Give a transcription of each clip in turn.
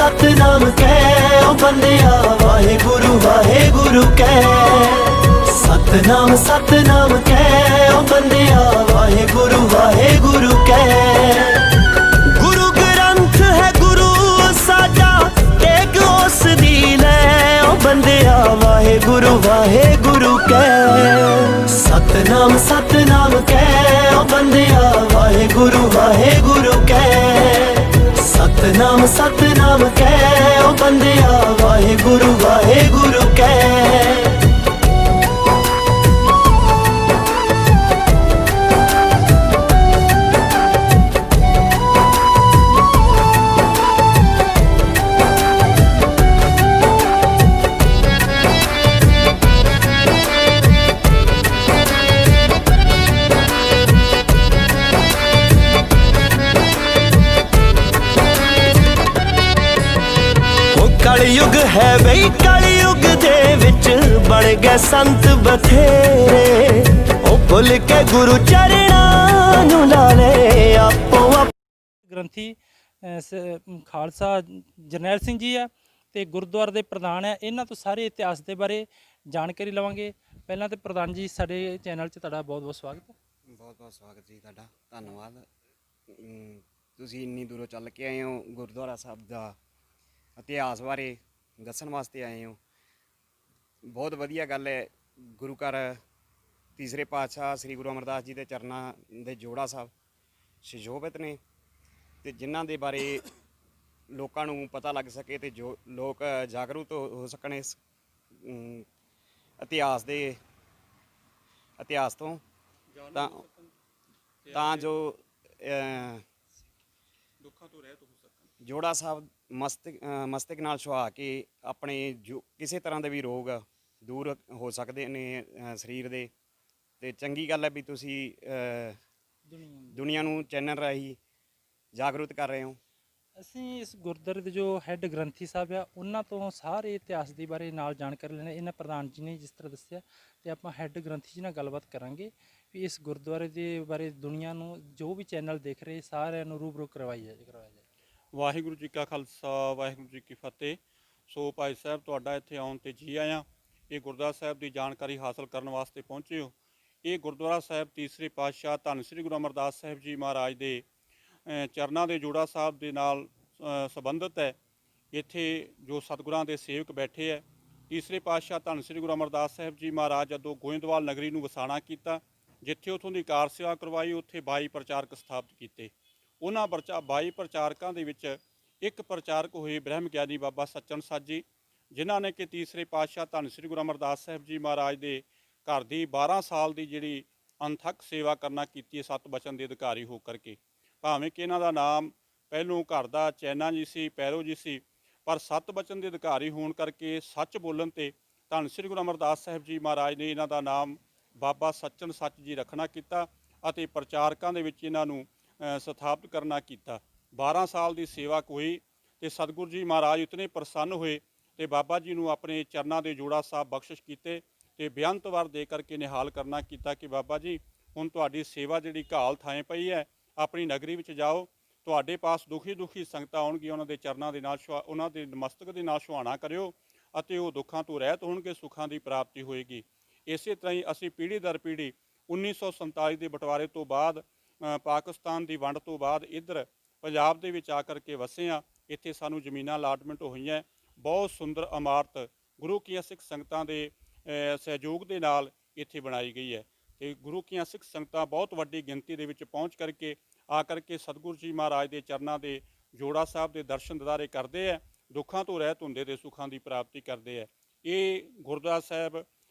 सतनाम कै ओ बंदिया वाहेगुरु वाहेगुरु कै। सतनाम सतनाम कै ओ बंदिया वाहेगुरु वाहेगुरु कै। गुरु ग्रंथ है गुरु साडा टेक उस दी लै ओ बंदिया वाहेगुरु वाहेगुरु कै। सतनाम सतनाम कै ओ बंदिया वाहेगुरु वाहेगुरु कै। सतनाम सतनाम कै ओ बंदिया वाहेगुरु वाहेगुरु कै। कलयुग है बई कलयुग दे विच बन गए संत बथेरे। ओ भुल के गुरु चरणां नूं ला ले आपो ग्रंथी खालसा जरनैल सिंह जी है ते गुरुद्वारे दे प्रधान है। इन्हां तो सारे इतिहास के बारे जानकारी लवांगे। पहलां तो प्रधान जी साडे चैनल 'च तुहाडा बहुत बहुत स्वागत है। बहुत बहुत स्वागत जी तुहाडा, धन्नवाद। तुसीं इन्नी दूरों चल के आए हो, गुरुद्वारा साहब का इतिहास बारे दसन वास्ते आए हो। बहुत वधिया गल है। गुरु घर तीसरे पातशाह श्री गुरु अमरदास जी के चरणों के जोड़ा साहब सुशोभित ने, तो जिन्हां दे बारे लोकां नूं पता लग सके तो जो लोग जागरूक हो सकन इस इतिहास तो जो जोड़ा साहब मस्तक नाल छुआ के अपने जो किसी तरह के भी रोग दूर हो सकते ने शरीर दे। ते चंगी गल है भी तुसी दुनिया नूं चैनल राही जागरूक कर रहे हो। ਅਸੀਂ ਇਸ ਗੁਰਦੁਆਰੇ ਦੇ ਜੋ ਹੈੱਡ ਗ੍ਰੰਥੀ ਸਾਹਿਬ ਆ ਉਹਨਾਂ ਤੋਂ ਸਾਰੇ ਇਤਿਹਾਸ ਦੇ ਬਾਰੇ ਨਾਲ ਜਾਣਕਾਰੀ ਲੈਣੇ। ਇਹਨਾਂ ਪ੍ਰਧਾਨ ਜੀ ਨੇ ਜਿਸ ਤਰ੍ਹਾਂ ਦੱਸਿਆ ਤੇ ਆਪਾਂ ਹੈੱਡ ਗ੍ਰੰਥੀ ਜੀ ਨਾਲ ਗੱਲਬਾਤ ਕਰਾਂਗੇ ਵੀ ਇਸ ਗੁਰਦੁਆਰੇ ਦੇ ਬਾਰੇ ਦੁਨੀਆ ਨੂੰ ਜੋ ਵੀ ਚੈਨਲ ਦੇਖ ਰਹੇ ਸਾਰਿਆਂ ਨੂੰ ਰੂਬਰੂ ਕਰਵਾਇਆ ਜਾਏ। ਵਾਹਿਗੁਰੂ ਜੀ ਕਾ ਖਾਲਸਾ ਵਾਹਿਗੁਰੂ ਜੀ ਕੀ ਫਤਿਹ। ਸੋ ਭਾਈ ਸਾਹਿਬ ਤੁਹਾਡਾ ਇੱਥੇ ਆਉਣ 'ਤੇ ਜੀ ਆਇਆਂ। ਇਹ ਗੁਰਦੁਆਰਾ ਸਾਹਿਬ ਦੀ ਜਾਣਕਾਰੀ ਹਾਸਲ ਕਰਨ ਵਾਸਤੇ ਪਹੁੰਚੇ ਹੋ। ਇਹ ਗੁਰਦੁਆਰਾ ਸਾਹਿਬ ਤੀਸਰੇ ਪਾਤਸ਼ਾਹ ਧੰਨ ਸ੍ਰੀ ਗੁਰੂ ਅਮਰਦਾਸ ਸਾਹਿਬ ਜੀ ਮਹਾਰਾਜ ਦੇ ਚਰਨਾਂ ਦੇ ਜੋੜਾ ਸਾਹਿਬ ਦੇ ਨਾਲ ਸੰਬੰਧਿਤ ਹੈ। ਇੱਥੇ ਜੋ ਸਤਿਗੁਰਾਂ ਦੇ ਸੇਵਕ ਬੈਠੇ ਹੈ, ਤੀਸਰੇ ਪਾਤਸ਼ਾਹ ਧੰਨ ਸ੍ਰੀ ਗੁਰੂ ਅਮਰਦਾਸ ਸਾਹਿਬ ਜੀ ਮਹਾਰਾਜ ਜਦੋਂ ਗੋਇੰਦਵਾਲ ਨਗਰੀ ਨੂੰ ਵਸਾਣਾ ਕੀਤਾ, ਜਿੱਥੇ ਉੱਥੋਂ ਦੀ ਕਾਰ ਸੇਵਾ ਕਰਵਾਈ, ਉੱਥੇ 22 ਪ੍ਰਚਾਰਕ ਸਥਾਪਿਤ ਕੀਤੇ। ਉਹਨਾਂ 22 ਪ੍ਰਚਾਰਕਾਂ ਦੇ ਵਿੱਚ ਇੱਕ ਪ੍ਰਚਾਰਕ ਹੋਏ ਬ੍ਰਹਮ ਗਿਆਨੀ ਬਾਬਾ ਸੱਚਨ ਸੱਚ ਜੀ, ਜਿਨ੍ਹਾਂ ਨੇ ਕਿ ਤੀਸਰੇ ਪਾਤਸ਼ਾਹ ਧੰਨ ਸ੍ਰੀ ਗੁਰੂ ਅਮਰਦਾਸ ਸਾਹਿਬ ਜੀ ਮਹਾਰਾਜ ਦੇ ਘਰ ਦੀ 12 ਸਾਲ ਦੀ ਜਿਹੜੀ ਅਣਥੱਕ ਸੇਵਾ ਕਰਨਾ ਕੀਤੀ ਹੈ, 7 ਬਚਨ ਦੇ ਅਧਿਕਾਰੀ ਹੋ ਕਰਕੇ। ਭਾਵੇਂ ਕਿ ਇਹਨਾਂ ਦਾ ਨਾਮ ਪਹਿਲੋਂ ਘਰ ਦਾ ਚੈਨਾ ਜੀ ਸੀ, ਪੈਰੋ ਜੀ ਸੀ, ਪਰ 7 ਬਚਨ ਦੇ ਅਧਿਕਾਰੀ ਹੋਣ ਕਰਕੇ ਸੱਚ ਬੋਲਣ 'ਤੇ ਧੰਨ ਸ੍ਰੀ ਗੁਰੂ ਅਮਰਦਾਸ ਸਾਹਿਬ ਜੀ ਮਹਾਰਾਜ ਨੇ ਇਹਨਾਂ ਦਾ ਨਾਮ ਬਾਬਾ ਸੱਚਨ ਸੱਚ ਜੀ ਰੱਖਣਾ ਕੀਤਾ ਅਤੇ ਪ੍ਰਚਾਰਕਾਂ ਦੇ ਵਿੱਚ ਇਹਨਾਂ ਨੂੰ ਸਥਾਪਿਤ ਕਰਨਾ ਕੀਤਾ। 12 ਸਾਲ ਦੀ ਸੇਵਾ ਹੋਈ ਤੇ ਸਤਿਗੁਰੂ ਜੀ ਮਹਾਰਾਜ ਇਤਨੇ ਪ੍ਰਸੰਨ ਹੋਏ ਤੇ ਬਾਬਾ ਜੀ ਨੂੰ ਆਪਣੇ ਚਰਨਾਂ ਦੇ ਜੋੜਾ ਸਾਹਿਬ ਬਖਸ਼ਿਸ਼ ਕੀਤੇ ਤੇ ਬੇਅੰਤ ਵਰ ਦੇ ਕਰਕੇ ਨਿਹਾਲ ਕਰਨਾ ਕੀਤਾ ਕਿ ਬਾਬਾ ਜੀ ਹੁਣ ਤੁਹਾਡੀ ਸੇਵਾ ਜਿਹੜੀ ਘਾਲ ਥਾਂ ਪਈ ਹੈ, ਆਪਣੀ ਨਗਰੀ ਵਿੱਚ ਜਾਓ, ਤੁਹਾਡੇ ਪਾਸ ਦੁਖੀ ਸੰਗਤਾਂ ਆਉਣਗੀਆਂ, ਉਹਨਾਂ ਦੇ ਚਰਨਾਂ ਦੇ ਨਾਲ ਉਹਨਾਂ ਦੇ ਮਸਤਕ ਦੇ ਨਾਲ ਸੁਹਾਣਾ ਕਰਿਓ ਅਤੇ ਉਹ ਦੁੱਖਾਂ ਤੋਂ ਰਹਿਤ ਹੋਣਗੇ, ਸੁੱਖਾਂ ਦੀ ਪ੍ਰਾਪਤੀ ਹੋਏਗੀ। ਇਸੇ ਤਰ੍ਹਾਂ ਹੀ ਅਸੀਂ ਪੀੜ੍ਹੀ ਦਰ ਪੀੜ੍ਹੀ 1947 ਦੇ ਬਟਵਾਰੇ ਤੋਂ ਬਾਅਦ ਪਾਕਿਸਤਾਨ ਦੀ ਵੰਡ ਤੋਂ ਬਾਅਦ ਇੱਧਰ ਪੰਜਾਬ ਦੇ ਵਿੱਚ ਆ ਕਰਕੇ ਵਸੇ ਹਾਂ। ਇੱਥੇ ਸਾਨੂੰ ਜ਼ਮੀਨਾਂ ਅਲਾਟਮੈਂਟ ਹੋਈਆਂ। ਬਹੁਤ ਸੁੰਦਰ ਇਮਾਰਤ ਗੁਰੂ ਕੀਆਂ ਸਿੱਖ ਸੰਗਤਾਂ ਦੇ ਸਹਿਯੋਗ ਦੇ ਨਾਲ ਇੱਥੇ ਬਣਾਈ ਗਈ ਹੈ ਤੇ ਗੁਰੂ ਕੀਆਂ ਸਿੱਖ ਸੰਗਤਾਂ ਬਹੁਤ ਵੱਡੀ ਗਿਣਤੀ ਦੇ ਵਿੱਚ ਪਹੁੰਚ ਕਰਕੇ ਆ ਕਰਕੇ ਸਤਿਗੁਰੂ ਜੀ ਮਹਾਰਾਜ ਦੇ ਚਰਨਾਂ ਦੇ ਜੋੜਾ ਸਾਹਿਬ ਦੇ ਦਰਸ਼ਨ ਦਿਦਾਰੇ ਕਰਦੇ ਹੈ, ਦੁੱਖਾਂ ਤੋਂ ਰਹਿਤ ਹੁੰਦੇ ਤੇ ਸੁੱਖਾਂ ਦੀ ਪ੍ਰਾਪਤੀ ਕਰਦੇ ਹੈ। ਇਹ ਗੁਰਦੁਆਰਾ ਸਾਹਿਬ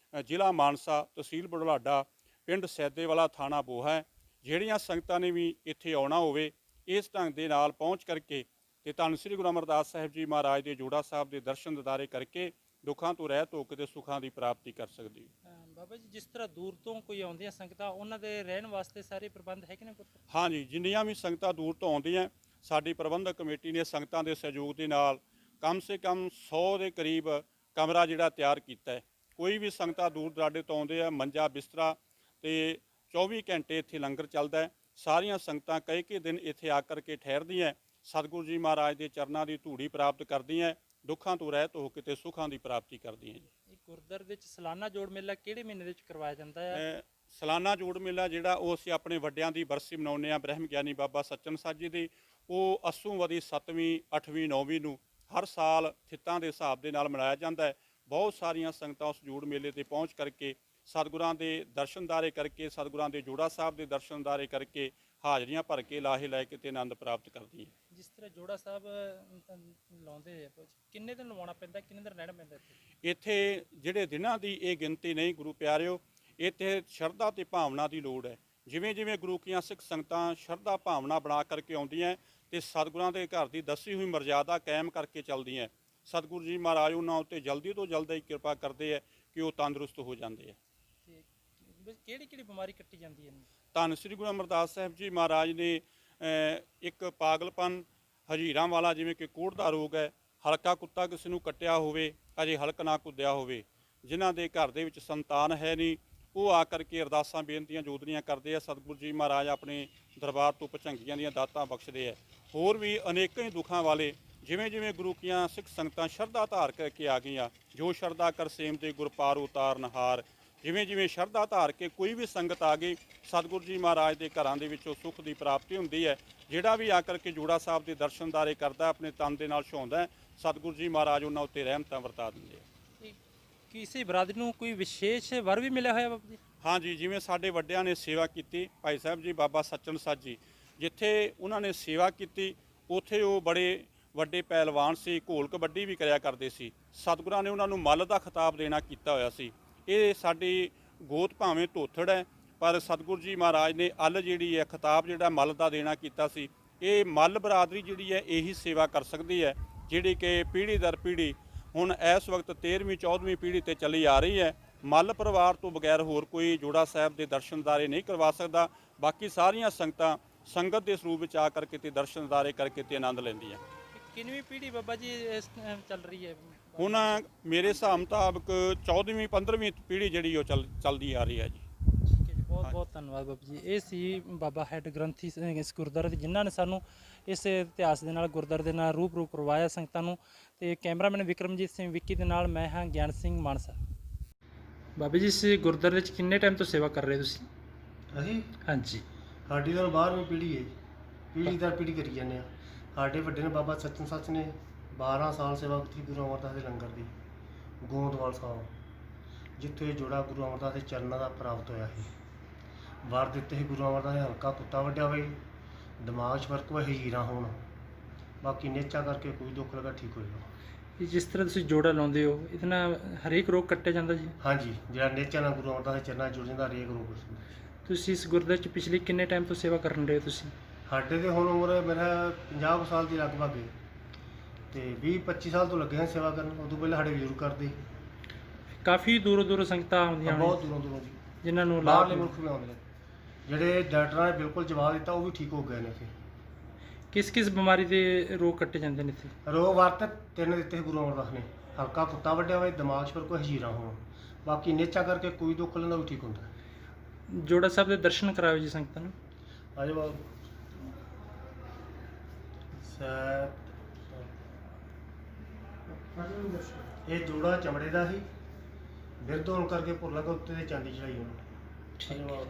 ਜ਼ਿਲ੍ਹਾ ਮਾਨਸਾ, ਤਹਿਸੀਲ ਬੁਢਲਾਡਾ, ਪਿੰਡ ਸੈਦੇਵਾਲਾ, ਥਾਣਾ ਬੋਹਾ ਹੈ। ਜਿਹੜੀਆਂ ਸੰਗਤਾਂ ਨੇ ਵੀ ਇੱਥੇ ਆਉਣਾ ਹੋਵੇ ਇਸ ਢੰਗ ਦੇ ਨਾਲ ਪਹੁੰਚ ਕਰਕੇ ਤੇ ਧੰਨ ਸ੍ਰੀ ਗੁਰੂ ਅਮਰਦਾਸ ਸਾਹਿਬ ਜੀ ਮਹਾਰਾਜ ਦੇ ਜੋੜਾ ਸਾਹਿਬ ਦੇ ਦਰਸ਼ਨ ਦਿਦਾਰੇ ਕਰਕੇ ਦੁੱਖਾਂ ਤੋਂ ਰਹਿਤ ਹੋ ਕੇ ਤੇ ਸੁੱਖਾਂ ਦੀ ਪ੍ਰਾਪਤੀ ਕਰ ਸਕਦੀ ਹੈ। ਬਾਬਾ ਜੀ ਜਿਸ ਤਰ੍ਹਾਂ ਦੂਰ ਤੋਂ ਕੋਈ ਆਉਂਦੀਆਂ ਸੰਗਤਾਂ, ਉਹਨਾਂ ਦੇ ਰਹਿਣ ਵਾਸਤੇ ਸਾਰੇ ਪ੍ਰਬੰਧ ਹੈ ਕਿ ਨਹੀਂ? ਹਾਂਜੀ, ਜਿੰਨੀਆਂ ਵੀ ਸੰਗਤਾਂ ਦੂਰ ਤੋਂ ਆਉਂਦੀਆਂ, ਸਾਡੀ ਪ੍ਰਬੰਧਕ ਕਮੇਟੀ ਨੇ ਸੰਗਤਾਂ ਦੇ ਸਹਿਯੋਗ ਦੇ ਨਾਲ ਕਮ ਸੇ ਕਮ 100 ਦੇ ਕਰੀਬ ਕਮਰਾ ਜਿਹੜਾ ਤਿਆਰ ਕੀਤਾ ਹੈ। ਕੋਈ ਵੀ ਸੰਗਤਾਂ ਦੂਰ ਦਰਾਡੇ ਤੋਂ ਆਉਂਦੇ ਆ, ਮੰਜਾ ਬਿਸਤਰਾ ਤੇ 24 ਘੰਟੇ ਇੱਥੇ ਲੰਗਰ ਚੱਲਦਾ ਹੈ। ਸਾਰੀਆਂ ਸੰਗਤਾਂ ਕਈ ਦਿਨ ਇੱਥੇ ਆ ਕਰਕੇ ਠਹਿਰਦੀਆਂ ਸਤਿਗੁਰੂ ਜੀ ਮਹਾਰਾਜ ਦੇ ਚਰਨਾਂ ਦੀ ਧੂੜੀ ਪ੍ਰਾਪਤ ਕਰਦੀਆਂ, ਦੁੱਖਾਂ ਤੋਂ ਰਹਿਤ ਹੋ ਕੇ ਤੇ ਸੁੱਖਾਂ ਦੀ ਪ੍ਰਾਪਤੀ ਕਰਦੀਆਂ ਜੀ। ਇਹ ਗੁਰਦੁਆਰੇ ਵਿੱਚ ਸਾਲਾਨਾ ਜੋੜ ਮੇਲਾ ਕਿਹੜੇ ਮਹੀਨੇ ਦੇ ਵਿੱਚ ਕਰਵਾਇਆ ਜਾਂਦਾ ਹੈ? ਸਾਲਾਨਾ ਜੋੜ ਮੇਲਾ ਜਿਹੜਾ ਉਹ ਅਸੀਂ ਆਪਣੇ ਵੱਡਿਆਂ ਦੀ ਬਰਸੀ ਮਨਾਉਂਦੇ ਹਾਂ, ਬ੍ਰਹਮ ਗਿਆਨੀ ਬਾਬਾ ਸੱਚਨ ਸਾਧ ਜੀ ਦੀ। ਉਹ ਅੱਸੂਵਦੀ 7ਵੀਂ 8ਵੀਂ 9ਵੀਂ ਨੂੰ ਹਰ ਸਾਲ ਥਿੱਤਾਂ ਦੇ ਹਿਸਾਬ ਦੇ ਨਾਲ ਮਨਾਇਆ ਜਾਂਦਾ ਹੈ। ਬਹੁਤ ਸਾਰੀਆਂ ਸੰਗਤਾਂ ਉਸ ਜੋੜ ਮੇਲੇ ਤੇ ਪਹੁੰਚ ਕਰਕੇ ਸਤਿਗੁਰਾਂ ਦੇ ਦਰਸ਼ਨਦਾਰੇ ਕਰਕੇ, ਸਤਿਗੁਰਾਂ ਦੇ ਜੋੜਾ ਸਾਹਿਬ ਦੇ ਦਰਸ਼ਨਦਾਰੇ ਕਰਕੇ ਹਾਜ਼ਰੀਆਂ ਭਰ ਕੇ ਲਾਹੇ ਲੈ ਕੇ ਤੇ ਆਨੰਦ ਪ੍ਰਾਪਤ ਕਰਦੀ ਹੈ। ਜਿਸ ਤਰ੍ਹਾਂ ਜੋੜਾ ਸਾਹਿਬ ਲਾਉਂਦੇ ਆ, ਕਿੰਨੇ ਦਿਨ ਲਵਾਉਣਾ ਪੈਂਦਾ, ਕਿੰਨੇ ਦਿਨ ਰਹਿਣਾ ਪੈਂਦਾ ਇੱਥੇ? ਇੱਥੇ ਜਿਹੜੇ ਦਿਨਾਂ ਦੀ ਇਹ ਗਿਣਤੀ ਨਹੀਂ ਗੁਰੂ ਪਿਆਰਿਓ, ਇੱਥੇ ਸ਼ਰਧਾ ਤੇ ਭਾਵਨਾ ਦੀ ਲੋੜ ਹੈ। ਜਿਵੇਂ ਜਿਵੇਂ ਗੁਰੂ ਕੀਆਂ ਸਿੱਖ ਸੰਗਤਾਂ ਸ਼ਰਧਾ ਭਾਵਨਾ ਬਣਾ ਕਰਕੇ ਆਉਂਦੀਆਂ ਤੇ ਸਤਿਗੁਰਾਂ ਦੇ ਘਰ ਦੀ ਦੱਸੀ ਹੋਈ ਮਰਜ਼ਾਦਾ ਕਾਇਮ ਕਰਕੇ ਚੱਲਦੀਆਂ, ਸਤਿਗੁਰੂ ਜੀ ਮਹਾਰਾਜ ਉਹਨਾਂ ਉੱਤੇ ਜਲਦੀ ਤੋਂ ਜਲਦੀ ਕਿਰਪਾ ਕਰਦੇ ਹੈ ਕਿ ਉਹ ਤੰਦਰੁਸਤ ਹੋ ਜਾਂਦੇ ਹੈ। ਤੇ ਕਿਹੜੀ ਕਿਹੜੀ ਬਿਮਾਰੀ ਕੱਟੀ ਜਾਂਦੀ ਹੈ? ਧੰਨ ਸ੍ਰੀ ਗੁਰੂ ਅਮਰਦਾਸ ਸਾਹਿਬ ਜੀ ਮਹਾਰਾਜ ਨੇ ਇੱਕ ਪਾਗਲਪਨ, ਹਜੀਰਾਂ ਵਾਲਾ, ਜਿਵੇਂ ਕਿ ਕੋੜ੍ਹ ਦਾ ਰੋਗ ਹੈ, ਹਲਕਾ ਕੁੱਤਾ ਕਿਸੇ ਨੂੰ ਕੱਟਿਆ ਹੋਵੇ, ਅਜੇ ਹਲਕ ਨਾ ਕੁੱਦਿਆ ਹੋਵੇ, ਜਿਨ੍ਹਾਂ ਦੇ ਘਰ ਦੇ ਵਿੱਚ ਸੰਤਾਨ ਹੈ ਨਹੀਂ, ਉਹ ਆ ਕਰਕੇ ਅਰਦਾਸਾਂ ਬੇਨਤੀਆਂ ਜੋਦਰੀਆਂ ਕਰਦੇ ਆ। ਸਤਿਗੁਰੂ ਜੀ ਮਹਾਰਾਜ ਆਪਣੇ ਦਰਬਾਰ ਤੋਂ ਭੁਝੰਗੀਆਂ ਦੀਆਂ ਦਾਤਾਂ ਬਖਸ਼ਦੇ ਆ। ਹੋਰ ਵੀ ਅਨੇਕਾਂ ਹੀ ਦੁੱਖਾਂ ਵਾਲੇ ਜਿਵੇਂ ਜਿਵੇਂ ਗੁਰੂ ਕੀਆਂ ਸਿੱਖ ਸੰਗਤਾਂ ਸ਼ਰਧਾ ਧਾਰ ਕਰਕੇ ਆ ਗਈਆਂ, ਜੋ ਸ਼ਰਧਾ ਕਰ ਸੇਮ ਤੇ ਗੁਰਪਾਰ ਉਤਾਰਨ ਹਾਰ, ਜਿਵੇਂ ਜਿਵੇਂ ਸ਼ਰਧਾ ਧਾਰ ਕੇ ਕੋਈ ਵੀ ਸੰਗਤ ਆ ਗਈ, ਸਤਿਗੁਰੂ ਜੀ ਮਹਾਰਾਜ ਦੇ ਘਰਾਂ ਦੇ ਵਿੱਚੋਂ ਸੁੱਖ ਦੀ ਪ੍ਰਾਪਤੀ ਹੁੰਦੀ ਹੈ। ਜਿਹੜਾ ਵੀ ਆ ਕਰਕੇ ਜੋੜਾ ਸਾਹਿਬ ਦੇ ਦਰਸ਼ਨਦਾਰੇ ਕਰਦਾ, ਆਪਣੇ ਤਨ ਦੇ ਨਾਲ ਛਾਉਂਦਾ, ਸਤਿਗੁਰੂ ਜੀ ਮਹਾਰਾਜ ਉਹਨਾਂ ਉੱਤੇ ਰਹਿਮਤਾਂ ਵਰਤਾ ਦਿੰਦੇ ਆ। ਕਿਸੇ ਬਰਾਦਰੀ ਨੂੰ ਕੋਈ ਵਿਸ਼ੇਸ਼ ਵਰ ਵੀ ਮਿਲਿਆ ਹੋਇਆ ਬਾਬਾ ਜੀ? ਹਾਂਜੀ, ਜਿਵੇਂ ਸਾਡੇ ਵੱਡਿਆਂ ਨੇ ਸੇਵਾ ਕੀਤੀ, ਭਾਈ ਸਾਹਿਬ ਜੀ ਬਾਬਾ ਸੱਚਨ ਸਾਧ ਜੀ, ਜਿੱਥੇ ਉਹਨਾਂ ਨੇ ਸੇਵਾ ਕੀਤੀ ਉੱਥੇ ਉਹ ਬੜੇ ਵੱਡੇ ਪਹਿਲਵਾਨ ਸੀ, ਘੋਲ ਕਬੱਡੀ ਵੀ ਕਰਿਆ ਕਰਦੇ ਸੀ। ਸਤਿਗੁਰਾਂ ਨੇ ਉਹਨਾਂ ਨੂੰ ਮੱਲ ਦਾ ਖਿਤਾਬ ਦੇਣਾ ਕੀਤਾ ਹੋਇਆ ਸੀ। ਇਹ ਸਾਡੀ ਗੋਤ ਭਾਵੇਂ ਧੋਥੜ ਹੈ, ਪਰ ਸਤਿਗੁਰੂ ਜੀ ਮਹਾਰਾਜ ਨੇ ਅੱਲ ਜਿਹੜੀ ਹੈ ਖਿਤਾਬ ਜਿਹੜਾ ਮੱਲ ਦਾ ਦੇਣਾ ਕੀਤਾ ਸੀ। ਇਹ ਮੱਲ ਬਰਾਦਰੀ ਜਿਹੜੀ ਹੈ ਇਹੀ ਸੇਵਾ ਕਰ ਸਕਦੀ ਹੈ, ਜਿਹੜੀ ਕਿ ਪੀੜ੍ਹੀ ਦਰ ਪੀੜ੍ਹੀ ਹੁਣ ਇਸ ਵਕਤ 13ਵੀਂ 14ਵੀਂ ਪੀੜ੍ਹੀ ਤੇ ਚੱਲੀ ਆ ਰਹੀ ਹੈ। ਮੱਲ ਪਰਿਵਾਰ ਤੋਂ ਬਗੈਰ ਹੋਰ ਕੋਈ ਜੋੜਾ ਸਾਹਿਬ ਦੇ ਦਰਸ਼ਨਦਾਰੇ ਨਹੀਂ ਕਰਵਾ ਸਕਦਾ। ਬਾਕੀ ਸਾਰੀਆਂ ਸੰਗਤਾਂ ਸੰਗਤ ਦੇ ਸਰੂਪ ਵਿੱਚ ਆ ਕਰਕੇ ਤੇ ਦਰਸ਼ਨਦਾਰੇ ਕਰਕੇ ਤੇ ਆਨੰਦ ਲੈਂਦੀਆਂ। ਕਿੰਨਵੀਂ ਪੀੜ੍ਹੀ ਬਾਬਾ ਜੀ ਇਸ ਟਾਈਮ ਚੱਲ ਰਹੀ ਹੈ? ਹੁਣ ਮੇਰੇ ਹਿਸਾਬ ਮੁਤਾਬਕ 14ਵੀਂ 15ਵੀਂ ਪੀੜ੍ਹੀ ਜਿਹੜੀ ਉਹ ਚੱਲਦੀ ਆ ਰਹੀ ਹੈ ਜੀ। ਠੀਕ ਹੈ ਜੀ, ਬਹੁਤ ਬਹੁਤ ਧੰਨਵਾਦ ਬਾਬਾ ਜੀ। ਇਹ ਸੀ ਬਾਬਾ ਹੈੱਡ ਗ੍ਰੰਥੀ ਇਸ ਗੁਰਦੁਆਰੇ ਦੇ, ਜਿਨ੍ਹਾਂ ਨੇ ਸਾਨੂੰ ਇਸ ਇਤਿਹਾਸ ਦੇ ਨਾਲ, ਗੁਰਦੁਆਰੇ ਦੇ ਨਾਲ ਰੂਬਰੂ ਕਰਵਾਇਆ ਸੰਗਤਾਂ ਨੂੰ। ਤੇ ਕੈਮਰਾਮੈਨ ਵਿਕਰਮਜੀਤ ਸਿੰਘ ਵਿੱਕੀ ਦੇ ਨਾਲ ਮੈਂ ਹਾਂ ਗਿਆਨ ਸਿੰਘ ਮਾਨਸਾ। ਬਾਬਾ ਜੀ, ਇਸ ਗੁਰਦੁਆਰੇ ਵਿੱਚ ਕਿੰਨੇ ਟਾਈਮ ਤੋਂ ਸੇਵਾ ਕਰ ਰਹੇ ਤੁਸੀਂ? ਅਸੀਂ ਹਾਂਜੀ। ਸਾਡੀ ਤਾਂ 12ਵੀਂ ਪੀੜ੍ਹੀ ਹੈ, ਪੀੜ੍ਹੀ ਦਰ ਪੀੜ੍ਹੀ ਕਰੀ ਜਾਂਦੇ ਆ। ਸਾਡੇ ਵੱਡੇ ਨੇ ਬਾਬਾ ਸੱਚਨ ਸੱਚ ਨੇ 12 ਸਾਲ ਸੇਵਾ ਕੀਤੀ ਗੁਰੂ ਅਮਰਦਾਸ ਦੇ ਲੰਗਰ ਦੀ, ਗੋਂਦਵਾਲ ਸਾਹਿਬ, ਜਿੱਥੇ ਜੋੜਾ ਗੁਰੂ ਅਮਰਦਾਸ ਦੇ ਚਰਨਾਂ ਦਾ ਪ੍ਰਾਪਤ ਹੋਇਆ ਸੀ। ਵਾਰ ਦਿੱਤੇ ਸੀ ਗੁਰੂ ਅਮਰਦਾਸ ਨੇ, ਹਲਕਾ ਕੁੱਤਾ ਵੱਢਿਆ ਹੋਵੇ, ਦਿਮਾਗ 'ਚ ਫਰਕ ਹੋਏ, ਹੀਰਾਂ ਹੋਣ, ਬਾਕੀ ਨੇਚਾ ਕਰਕੇ ਕੋਈ ਦੁੱਖ ਲੱਗਾ ਠੀਕ ਹੋਏਗਾ। ਜਿਸ ਤਰ੍ਹਾਂ ਤੁਸੀਂ ਜੋੜਾ ਲਾਉਂਦੇ ਹੋ, ਇਹਦੇ ਨਾਲ ਹਰੇਕ ਰੋਗ ਕੱਟਿਆ ਜਾਂਦਾ ਜੀ? ਹਾਂਜੀ, ਜਿਹੜਾ ਨੇਚਾ ਨਾਲ ਗੁਰੂ ਅਮਰਦਾਸ ਦੇ ਚਰਨਾਂ 'ਚ ਜੁੜ ਜਾਂਦਾ, ਹਰੇਕ ਰੋਗ। ਤੁਸੀਂ ਇਸ ਗੁਰਦੁਆਰੇ 'ਚ ਪਿਛਲੇ ਕਿੰਨੇ ਟਾਈਮ ਤੋਂ ਸੇਵਾ ਕਰਨ ਰਹੇ ਹੋ ਤੁਸੀਂ? ਸਾਡੇ ਤੇ ਹੁਣ ਉਮਰ ਮੇਰਾ 50 ਸਾਲ ਦੀ ਲਗਭਗ ਹੈ, ਤੇ 20-25 ਸਾਲ ਤੋਂ ਲੱਗੇ ਹਾਂ ਸੇਵਾ ਕਰਨ। ਉਦੋਂ ਪਹਿਲਾਂ ਸਾਡੇ ਬਜ਼ੁਰਗ ਕਰਦੇ। ਕਾਫੀ ਦੂਰੋਂ ਦੂਰੋਂ ਸੰਗਤਾਂ ਆਉਂਦੀਆਂ ਬਹੁਤ ਦੂਰੋਂ ਦੂਰੋਂ ਜੀ, ਜਿਨ੍ਹਾਂ ਨੂੰ ਬਾਹਰਲੇ ਲਾਭ। ਮੁਲਕ ਵੀ ਆਉਂਦੇ ਨੇ। ਜਿਹੜੇ ਡਾਕਟਰਾਂ ਨੇ ਬਿਲਕੁਲ ਜਵਾਬ ਦਿੱਤਾ ਉਹ ਵੀ ਠੀਕ ਹੋ ਗਏ ਨੇ। ਇੱਥੇ ਕਿਸ ਕਿਸ ਬਿਮਾਰੀ ਦੇ ਰੋਗ ਕੱਟੇ ਜਾਂਦੇ ਨੇ ਇੱਥੇ? ਰੋਗ ਵਰਤ 3 ਦਿੱਤੇ ਸੀ ਗੁਰੂ ਅਮਰਦਾਸ ਨੇ, ਹਲਕਾ ਕੁੱਤਾ ਵੱਢਿਆ ਹੋਵੇ, ਦਿਮਾਗ 'ਚ ਪਰ ਕੋਈ ਹਜੀਰਾ ਹੋਣ, ਬਾਕੀ ਨੇਚਾ ਕਰਕੇ ਕੋਈ ਦੁੱਖ ਲੈਂਦਾ ਵੀ ਠੀਕ ਹੁੰਦਾ। ਜੋੜਾ ਸਾਹਿਬ ਦੇ ਦਰਸ਼ਨ ਕਰਾਓ ਜੀ ਸੰਗਤਾਂ ਨੂੰ। ਆਜੋ ਬਾਬੂ। ਇਹ ਜੋੜਾ ਚਮੜੇ ਦਾ ਸੀ, ਬਿਰਧ ਹੋਣ ਕਰਕੇ ਭੁਰ ਲੱਗਾ, ਉੱਤੇ ਤੇ ਚਾਂਦੀ ਚੜਾਈ ਉਹਨੂੰ। ਠੀਕ। ਆਜੋ ਬਾਬੂ।